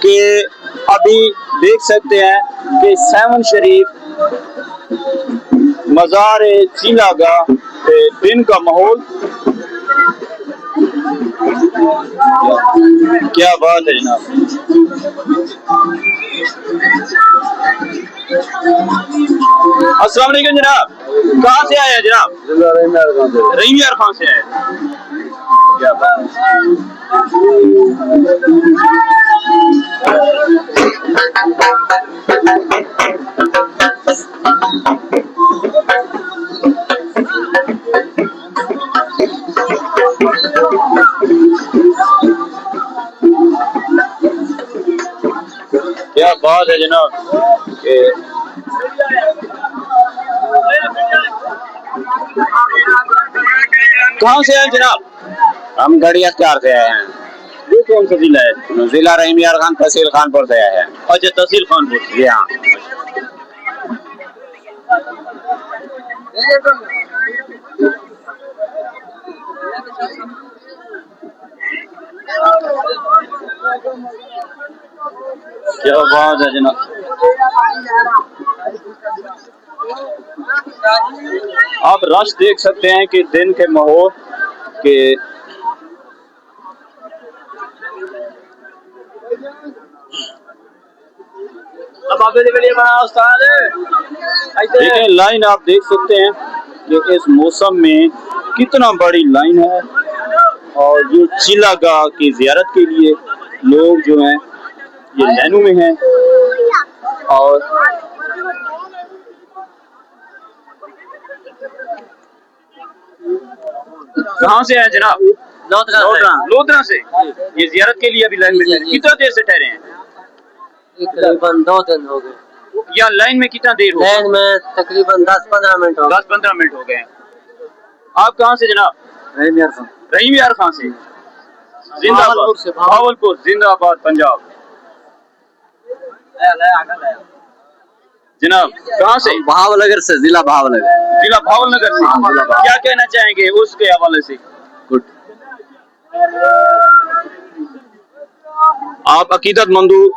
कि अभी देख सकते हैं कि सेवन शरीफ मज़ार चिलागा दिन का माहौल क्या बात है जनाब। अस्सलाम वालेकुम जनाब, कहाँ से आए हैं जनाब? रहीम यार खान से आए। क्या बात क्या बात है जनाब। कहाँ से आए जनाब? हम गढ़ी अख्तियार से आए हैं। ये कौन सा जिला है? जिला रहीम यार खान, तहसील खानपुर से आए हैं। अच्छा, तहसील खानपुर। जी हाँ। क्या बात है जनाब। आप रश देख सकते हैं कि दिन के माहौल के देखिए लाइन आप देख सकते हैं कि इस मौसम में कितना बड़ी लाइन है और ये चिलागाह की जियारत के लिए लोग जो हैं ये लाइनों में हैं। और कहाँ से आए जनाब? लोधरा से। ये जियारत के लिए अभी लाइन में ठहरे। कितना देर से ठहरे हैं? तकरीबन 2 दिन हो गए। या लाइन में कितना देर हो? लाइन में तकरीबन 10-15 मिनट हो गए। 10-15 मिनट हो गए। आप कहाँ से जनाब? रहीम यार खान। रहीम यार खान से। जिंदाबाद भावलपुर, जिंदाबाद पंजाब। जनाब कहाँ से? भावनगर से, जिला भावनगर। जिला भावनगर से। क्या कहना चाहेंगे उसके हवाले से? गुड। आप अकीदतमंदों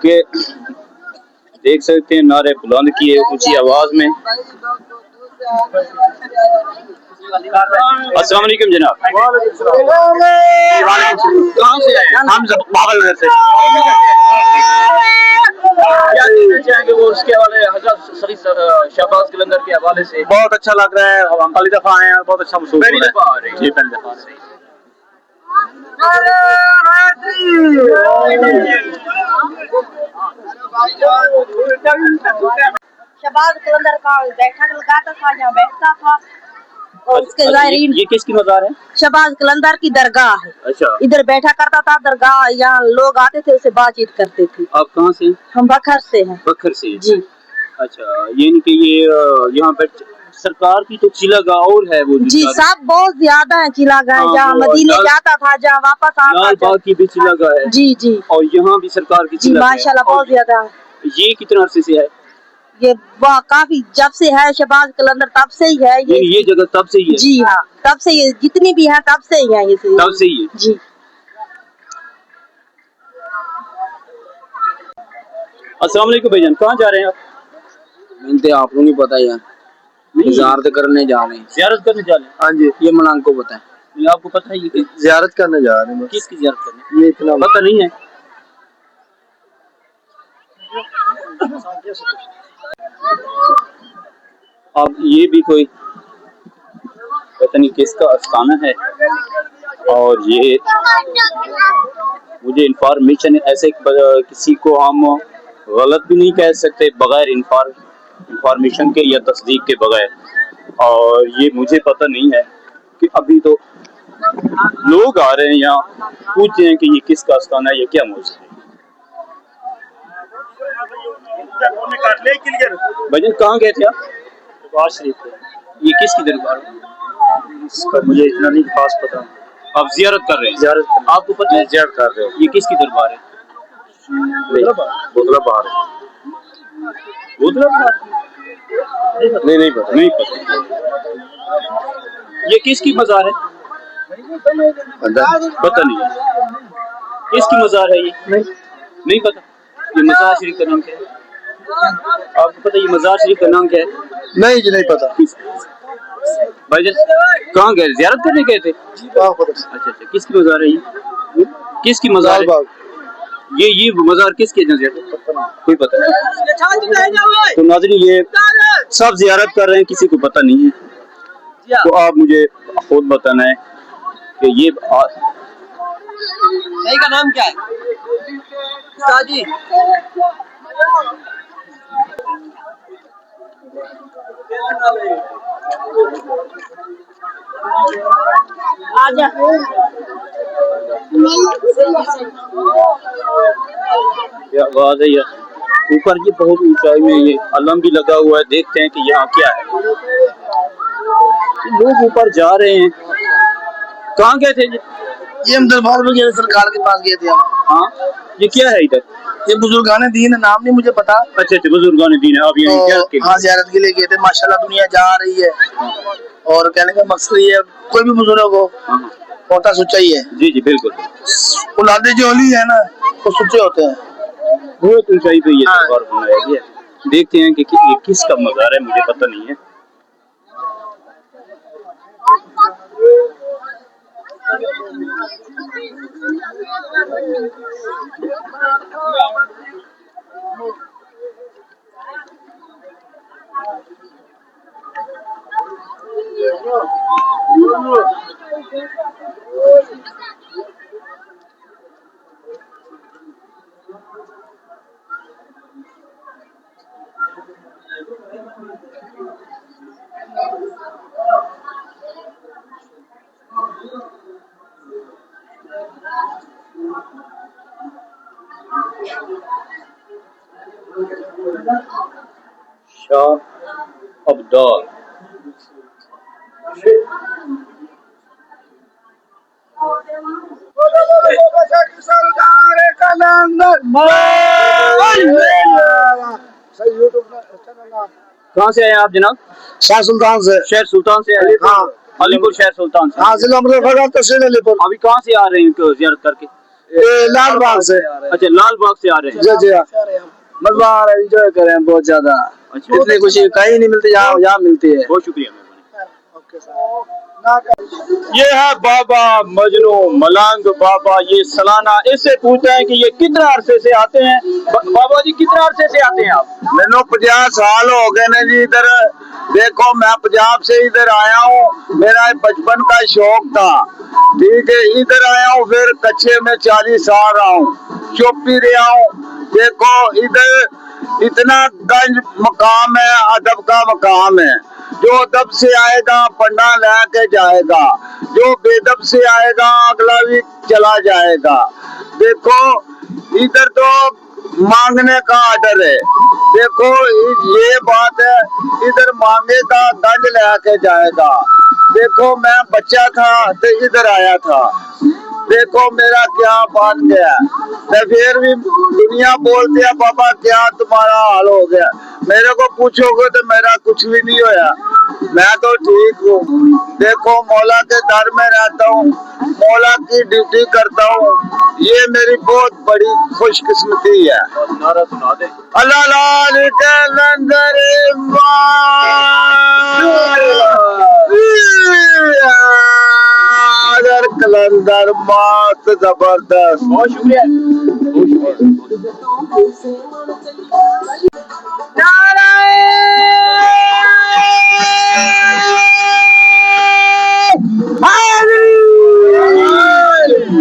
के देख सकते हैं नारे बुलंद किए ऊंची आवाज में। अस्सलाम वालेकुम जनाब। कहाँ से आए? हम भावनगर से। क्या कहना चाहेंगे वो उसके हवाले हज़रत शरीफ शहबाज कलंदर के हवाले से? बहुत अच्छा लग रहा है, हम पहली दफा आए हैं, बहुत अच्छा महसूस हो रहा है। पहली दफा आ रहे हैं? जी पहली दफा। शहबाज कलंदर का बैठक लगाता था, यहाँ बैठता था और उसके ज़ायरीन। ये किसकी मज़ार है? शहबाज कलंदर की दरगाह है। अच्छा। इधर बैठा करता था दरगाह, यहाँ लोग आते थे, उससे बातचीत करते थे। आप कहाँ से? हम बखर से हैं। बखर से जी। अच्छा, यानी कि ये यहाँ पे सरकार की तो चिलागाह और है वो जी, सब बहुत ज्यादा है चिलागाह। जहाँ मदीने जाता था, जहाँ वापस आता लाल बाग की भी चिलागाह है। जी जी। और यहाँ भी सरकार की चिलागाह है। माशाल्लाह बहुत ज्यादा है। ये कितना अरसे से है? ये काफी जब से है शहबाज कलंदर तब से ही है ये जगह तब से ही है? जी हाँ, तब से ये जितनी भी है तब से ही है। ये तब से ही है जी। अस्सलाम वालेकुम भाईजान, कहाँ जा रहे हैं आप? आपको नहीं पता यार, जियारत करने जा रहे हैं। जियारत करने जा रहे हैं? हाँ जी, ये मनांग को पता है। आपको पता है? ये जियारत करने जा रहे हैं। किसकी जियारत करने? ये इतना पता नहीं है। अब ये भी कोई पता नहीं किसका आस्थाना है। और ये मुझे इंफॉर्मेशन ऐसे किसी को हम गलत भी नहीं कह सकते बगैर इंफॉर्मेशन के या तस्दीक के बगैर। और ये मुझे पता नहीं है कि अभी तो लोग आ रहे हैं यहाँ, पूछते हैं कि ये किसका आस्थाना है, ये क्या मौजूद है। भजन कहाँ गए थे आप? दरबार शरीफ है। ये किसकी दरबार है? इसका मुझे इतना नहीं खास पता। आप जियारत कर रहे हैं? जियारत आपको पता है? जियारत कर रहे हो। ये किसकी दरबार है? बोतला बाहर नहीं पता। नहीं पता। ये किसकी मज़ार है? पता नहीं। किसकी मज़ार है ये? नहीं पता ये मज़ार शरीफ का नाम क्या है? आपको पता ये मज़ार शरीफ का नाम क्या है? नहीं जी, नहीं पता। भाईजान कहाँ गए, ज़ियारत करने गए थे? अच्छा, किसकी मज़ार है ये? किसकी मज़ार है? ये मज़ार किसके नज़र कोई पता नहीं। तो नाज़रीन ये सब ज़ियारत कर रहे हैं, किसी को पता नहीं है, तो आप मुझे खुद बताना है कि ये सही का नाम क्या है? साजी आजा क्या आवाज़ है यार, ऊपर ये बहुत ऊंचाई में ये अलम भी लगा हुआ है, देखते हैं कि यहाँ क्या है। लोग ऊपर जा रहे हैं, कहाँ गए थे ये हम दरबार में गए, सरकार के पास गए थे हम। हाँ, ये क्या है इधर? ये बुजुर्गाने दीन है, नाम नहीं मुझे पता। अच्छा, बुजुर्गाने दीन है। आप ये तो हाँ, ज़ियारत के लिए गए थे। माशाल्लाह दुनिया जा रही है, और कहने का मकसद ये है, कोई भी बुजुर्ग हो होता सच्चा ही है। जी जी बिल्कुल, औलादे जो ओली है ना, वो सच्चे होते हैं। बहुत ऊंचाई पे ये दरबार बनाया गया है। देखते हैं कि ये किसका मज़ार है, मुझे पता नहीं है। शाह अब्दाल कहाँ से आए आप जनाब? शाह सुल्तान से। शहर सुल्तान से आए? हाँ, अलीपुर शहर सुल्तान से। हाँ, जिला तहसील अलीपुर। अभी कहाँ से आ रहे हैं इनको ज़ियारत करके? लाल बाग से। अच्छा, लाल बाग से आ रहे हैं। जी जी, मज़ा आ रहा है, एंजॉय कर रहे हैं बहुत ज्यादा। अच्छा, इतनी खुशी कहीं नहीं मिलती, यहाँ मिलती है। बहुत शुक्रिया। ये है बाबा मजनू मलंग बाबा, ये सालाना इससे पूछते हैं कि ये कितने अरसे से आते हैं। बाबा जी कितने अरसे से आते हैं आप? मैंने 50 साल हो गए ना जी इधर। देखो मैं पंजाब से इधर आया हूँ, मेरा बचपन का शौक था, ठीक है। इधर आया हूँ, फिर कच्चे में 40 साल रहा हूँ, चुप ही रहा हूँ। देखो इधर इतना गंज मकाम है, अदब का मकाम है। जो अदब से आएगा पन्ना लेके जाएगा, जो बेदब से आएगा अगला भी चला जाएगा। देखो इधर तो मांगने का आर्डर है। देखो ये बात है, इधर मांगेगा गंज लेके जाएगा। देखो मैं बच्चा था तो इधर आया था, देखो मेरा क्या बन गया। मैं फिर भी दुनिया बोलती है बाबा क्या तुम्हारा हाल हो गया, मेरे को पूछोगे तो मेरा कुछ भी नहीं होया, मैं तो ठीक हूँ। देखो मौला के दर में रहता हूँ, मौला की ड्यूटी करता हूँ, ये मेरी बहुत बड़ी खुशकिस्मती है। नारा सुना दे। अल्लाह लाल के लंगर कलंदर मात जबरदस्त। बहुत शुक्रिया।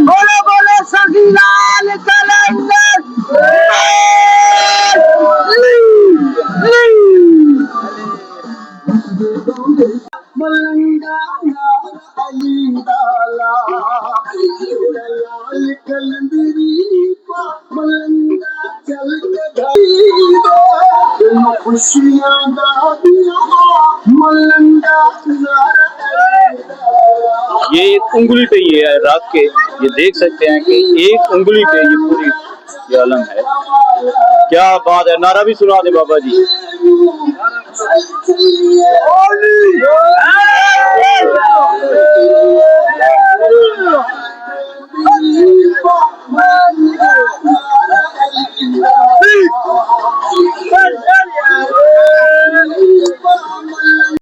बोलो बोलो सखी लाल कलंदर। मलंगा अली डाला लाल कलंदरी मलंगा चल के खुशियां दा दिया मलंगा। ये एक उंगली पे ये है रात के, ये देख सकते हैं कि एक उंगली पे ये पूरी ये आलम है। क्या बात है, नारा भी सुना दे बाबा जी। है।